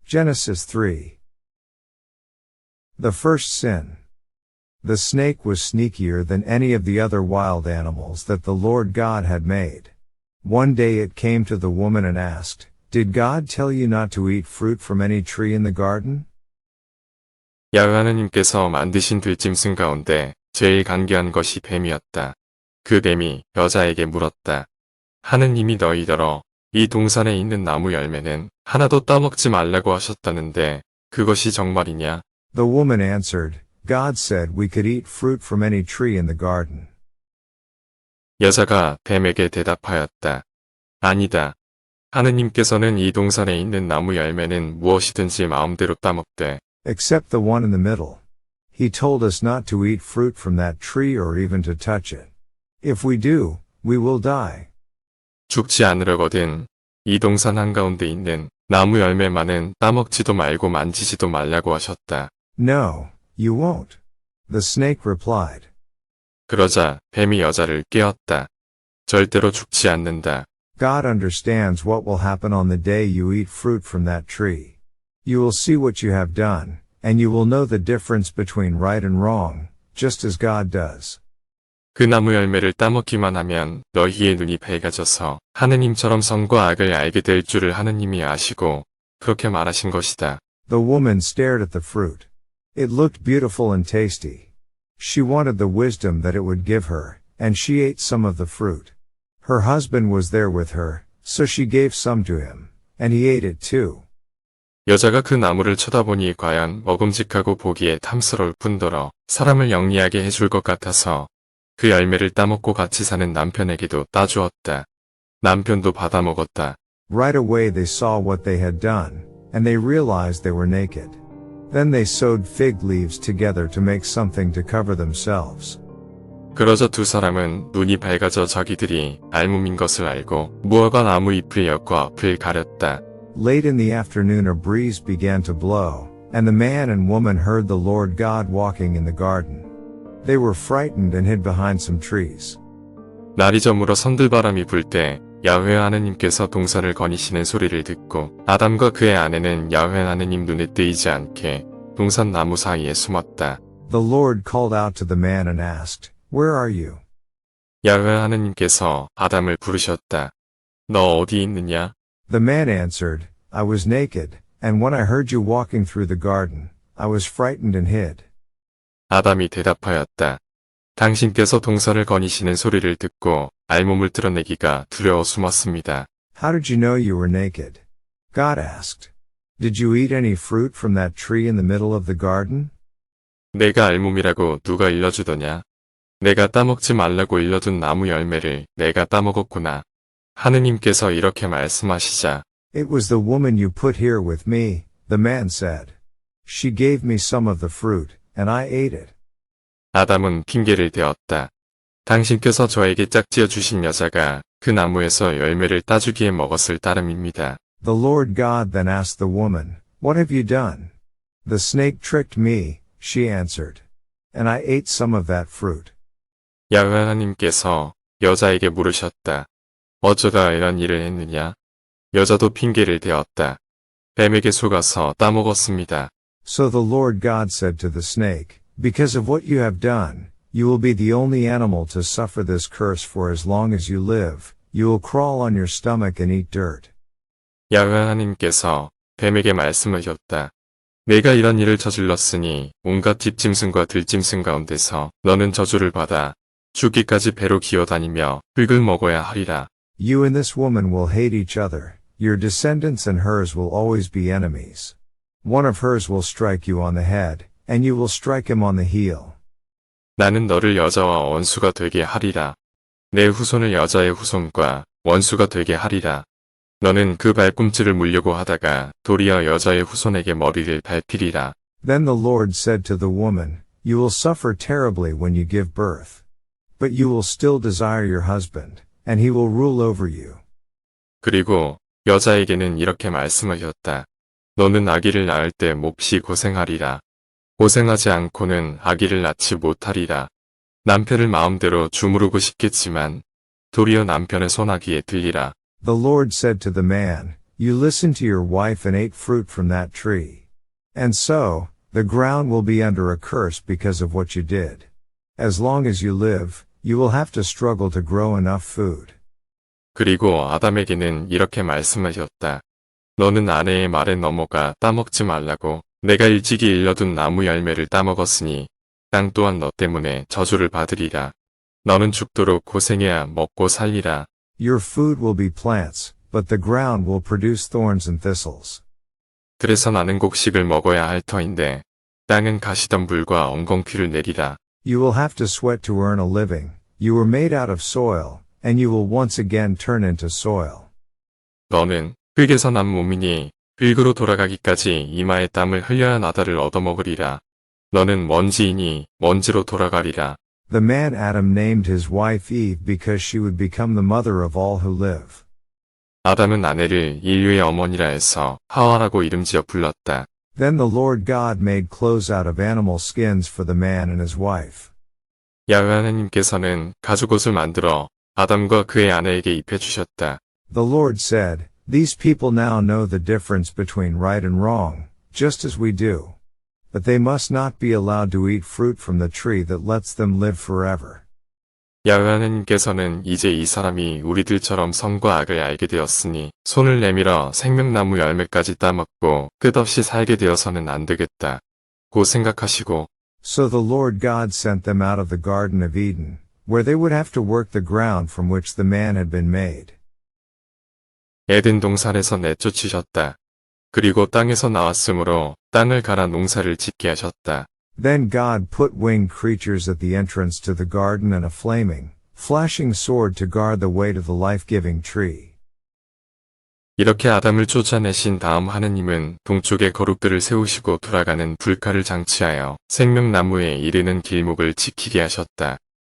Genesis 3. The first sin. The snake was sneakier than any of the other wild animals that the Lord God had made. One day it came to the woman and asked, "Did God tell you not to eat fruit from any tree in the garden?" 야훼 하나님께서 만드신 들짐승 가운데 제일 간교한 것이 뱀이었다. 그 뱀이 여자에게 물었다. 하느님이 너희더러 이 동산에 있는 나무 열매는 하나도 따먹지 말라고 하셨다는데 그것이 정말이냐? The woman answered, God said we could eat fruit from any tree in the garden. 여자가 뱀에게 대답하였다. 아니다. 하느님께서는 이 동산에 있는 나무 열매는 무엇이든지 마음대로 따먹되 Except the one in the middle. He told us not to eat fruit from that tree or even to touch it. If we do, we will die. 죽지 않으려거든 이 동산 한가운데 있는 나무 열매만은 따먹지도 말고 만지지도 말라고 하셨다. No, you won't. The snake replied. 그러자 뱀이 여자를 깨웠다. 절대로 죽지 않는다. God understands what will happen on the day you eat fruit from that tree. You will see what you have done, and you will know the difference between right and wrong, just as God does. 그 나무 열매를 따먹기만 하면 너희의 눈이 밝아져서 하느님처럼 선과 악을 알게 될 줄을 하느님이 아시고 그렇게 말하신 것이다. The woman stared at the fruit. It looked beautiful and tasty. She wanted the wisdom that it would give her, and she ate some of the fruit. Her husband was there with her, so she gave some to him, and he ate it too. 여자가 그 나무를 쳐다보니 과연 먹음직하고 보기에 탐스러울 뿐더러 사람을 영리하게 해줄 것 같아서 그 열매를 따먹고 같이 사는 남편에게도 따주었다. 남편도 받아먹었다. Right away they saw what they had done, and they realized they were naked. Then they sewed fig leaves together to make something to cover themselves. 그러자 두 사람은 눈이 밝아져 자기들이 알몸인 것을 알고 무화과 나무 잎을 엮어 앞을 가렸다. Late in the afternoon a breeze began to blow, and the man and woman heard the Lord God walking in the garden. They were frightened and hid behind some trees. 날이 저물어 선들바람이 불 때 야훼 하느님께서 동산을 거니시는 소리를 듣고 아담과 그의 아내는 야훼 하느님 눈에 띄지 않게 동산 나무 사이에 숨었다. The Lord called out to the man and asked, Where are you? 야훼 하느님께서 아담을 부르셨다. 너 어디 있느냐? The man answered, I was naked, and when I heard you walking through the garden, I was frightened and hid. 아담이 대답하였다. 당신께서 동산을 거니시는 소리를 듣고 알몸을 드러내기가 두려워 숨었습니다. How did you know you were naked? God asked. Did you eat any fruit from that tree in the middle of the garden? 내가 알몸이라고 누가 일러주더냐? 내가 따먹지 말라고 일러둔 나무 열매를 내가 따먹었구나. 하느님께서 이렇게 말씀하시자. It was the woman you put here with me, the man said. She gave me some of the fruit, and I ate it. 아담은 핑계를 대었다. 당신께서 저에게 짝지어 주신 여자가 그 나무에서 열매를 따주기에 먹었을 따름입니다. The Lord God then asked the woman, What have you done? The snake tricked me, she answered. And I ate some of that fruit. 야훼 하나님께서 여자에게 물으셨다. 어쩌다 이런 일을 했느냐? 여자도 핑계를 대었다. 뱀에게 속아서 따먹었습니다. So the Lord God said to the snake, Because of what you have done, you will be the only animal to suffer this curse for as long as you live. You will crawl on your stomach and eat dirt. 야훼 하나님께서 뱀에게 말씀하셨다. 내가 이런 일을 저질렀으니 온갖 집짐승과 들짐승 가운데서 너는 저주를 받아 죽기까지 배로 기어다니며 흙을 먹어야 하리라. You and this woman will hate each other. Your descendants and hers will always be enemies. One of hers will strike you on the head, and you will strike him on the heel. 나는 너를 여자와 원수가 되게 하리라. 내 후손을 여자의 후손과 원수가 되게 하리라. 너는 그 발꿈치를 물려고 하다가 도리어 여자의 후손에게 머리를 밟히리라. Then the Lord said to the woman, You will suffer terribly when you give birth. But you will still desire your husband, and he will rule over you. 그리고 여자에게는 이렇게 말씀하셨다. 너는 아기를 낳을 때 몹시 고생하리라. 고생하지 않고는 아기를 낳지 못하리라. 남편을 마음대로 주무르고 싶겠지만 도리어 남편의 손아귀에 들리라. The Lord said to the man, you listened to your wife and ate fruit from that tree. And so, the ground will be under a curse because of what you did. As long as you live, you will have to struggle to grow enough food. 그리고 아담에게는 이렇게 말씀하셨다. 너는 아내의 말에 넘어가 따먹지 말라고 내가 일찍이 일러둔 나무 열매를 따먹었으니 땅 또한 너 때문에 저주를 받으리라. 너는 죽도록 고생해야 먹고 살리라. Your food will be plants, but the ground will produce thorns and thistles. 그래서 나는 곡식을 먹어야 할 터인데 땅은 가시덤불과 엉겅퀴를 내리라. You will have to sweat to earn a living. You were made out of soil, and you will once again turn into soil. 너는 흙에서 난 몸이니 흙으로 돌아가기까지 이마에 땀을 흘려야 나다를 얻어먹으리라. 너는 먼지이니 먼지로 돌아가리라. The man Adam named his wife Eve because she would become the mother of all who live. 아담은 아내를 인류의 어머니라 해서 하와라고 이름지어 불렀다. Then the Lord God made clothes out of animal skins for the man and his wife. 야훼 하나님께서는 가죽옷을 만들어 아담과 그의 아내에게 입혀주셨다. The Lord said, These people now know the difference between right and wrong, just as we do. But they must not be allowed to eat fruit from the tree that lets them live forever. 야훼 하나님께서는 이제 이 사람이 우리들처럼 선과 악을 알게 되었으니 손을 내밀어 생명나무 열매까지 따먹고 끝없이 살게 되어서는 안 되겠다. 고 생각하시고 So the Lord God sent them out of the Garden of Eden, where they would have to work the ground from which the man had been made. 에덴 동산에서 내쫓으셨다. 그리고 땅에서 나왔으므로 땅을 갈아 농사를 짓게 하셨다. Then God put winged creatures at the entrance to the garden and a flaming, flashing sword to guard the way to the life-giving tree. 이렇게 아담을 쫓아내신 다음 하느님은 동쪽에 거룩들을 세우시고 돌아가는 불칼을 장치하여 생명나무에 이르는 길목을 지키게 하셨다.